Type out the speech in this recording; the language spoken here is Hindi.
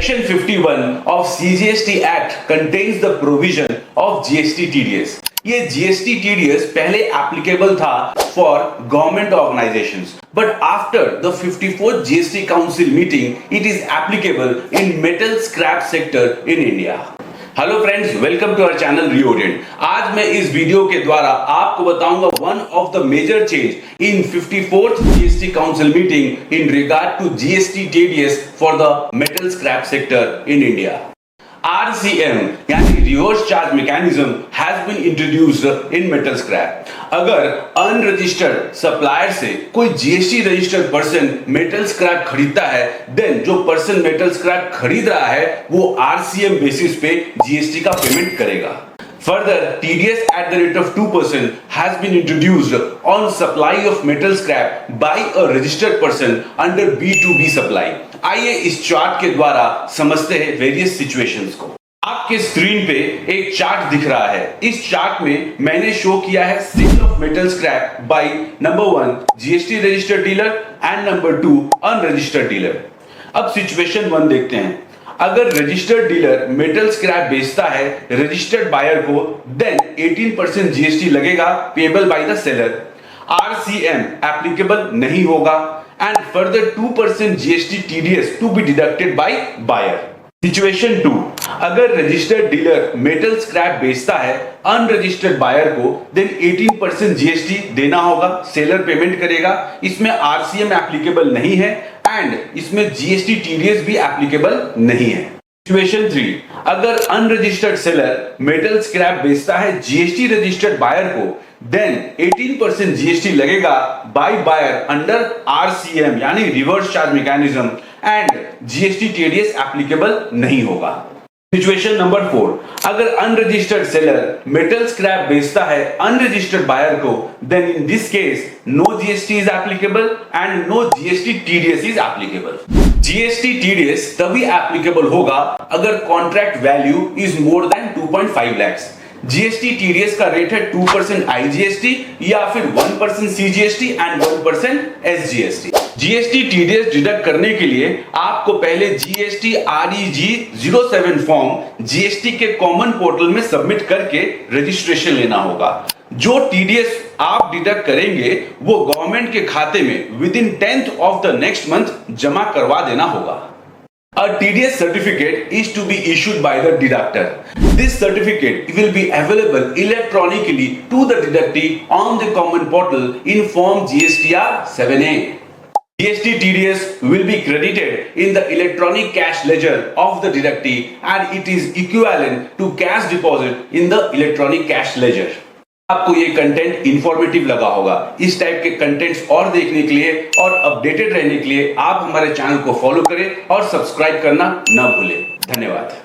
Section 51 of CGST Act contains the provision of GST TDS. ये GST TDS पहले applicable था for government organizations, but after the 54th GST Council meeting, it is applicable in metal scrap sector in India. Hello friends, welcome to our channel Reorient. आज मैं इस वीडियो के द्वारा आपको बताऊंगा one of the major change in 54th GST council meeting in regard to GST TDS for the metal scrap sector in India. RCM यानी reverse charge mechanism has been introduced in metal scrap. अगर अनरजिस्टर्ड सप्लायर से कोई GST registered person metal scrap खरीदता है, देन जो पर्सन मेटल स्क्रैप खरीद रहा है वो RCM बेसिस पे जीएसटी का पेमेंट करेगा। Further, TDS at the rate of 2% has been introduced on supply of metal scrap by a registered person under B2B supply. आइए इस चार्ट के द्वारा समझते हैं वेरियस सिचुएशंस को। आपके स्क्रीन पे एक चार्ट दिख रहा है। इस चार्ट में मैंने शो किया है sale of metal scrap by number 1 GST registered dealer and number 2 unregistered dealer. अब सिचुएशन 1 देखते हैं। अगर रजिस्टर्ड डीलर मेटल स्क्रैप बेचता है रजिस्टर्ड बायर को, देन 18% जीएसटी लगेगा payable by the seller. RCM applicable नहीं होगा and further 2% GST TDS to be deducted by buyer. Situation 2, अगर रजिस्टर्ड डीलर मेटल स्क्रैप बेचता है अनरजिस्टर्ड बायर को, देन 18% जीएसटी देना होगा, सेलर पेमेंट करेगा। इसमें RCM एप्लीकेबल नहीं है एंड इसमें जीएसटी टीडीएस भी एप्लीकेबल नहीं है। सिचुएशन 3, अगर अनरजिस्टर्ड सेलर मेटल स्क्रैप बेचता है जीएसटी रजिस्टर्ड बायर को, देन 18% जीएसटी लगेगा बाय बायर अंडर RCM यानी reverse charge mechanism and GST TDS applicable नहीं होगा। सिचुएशन नंबर 4, अगर अनरजिस्टर्ड सेलर मेटल स्क्रैप बेचता है अनरजिस्टर्ड बायर को, then in this case no GST is applicable and no GST TDS is applicable. GST TDS तभी एप्लीकेबल होगा अगर contract value is more than 2.5 lakh. GST TDS का रेट है 2% आईजीएसटी या फिर 1% CGST and 1% SGST. GST TDS deduct करने के लिए आपको पहले जीएसटी REG 07 फॉर्म जीएसटी के कॉमन पोर्टल में सबमिट करके रजिस्ट्रेशन लेना होगा। जो टीडीएस आप डिडक्ट करेंगे वो गवर्नमेंट के खाते में with in 10th of the next month जमा करवा देना होगा। A TDS certificate is to be issued by the deductor. This certificate will be available electronically to the deductee on the common portal in form GSTR 7A. GST TDS will be credited in the electronic cash ledger of the deductee and it is equivalent to cash deposit in the electronic cash ledger. आपको ये कंटेंट इंफॉर्मेटिव लगा होगा। इस टाइप के कंटेंट्स और देखने के लिए और अपडेटेड रहने के लिए आप हमारे चैनल को फॉलो करें और सब्सक्राइब करना न भूलें। धन्यवाद।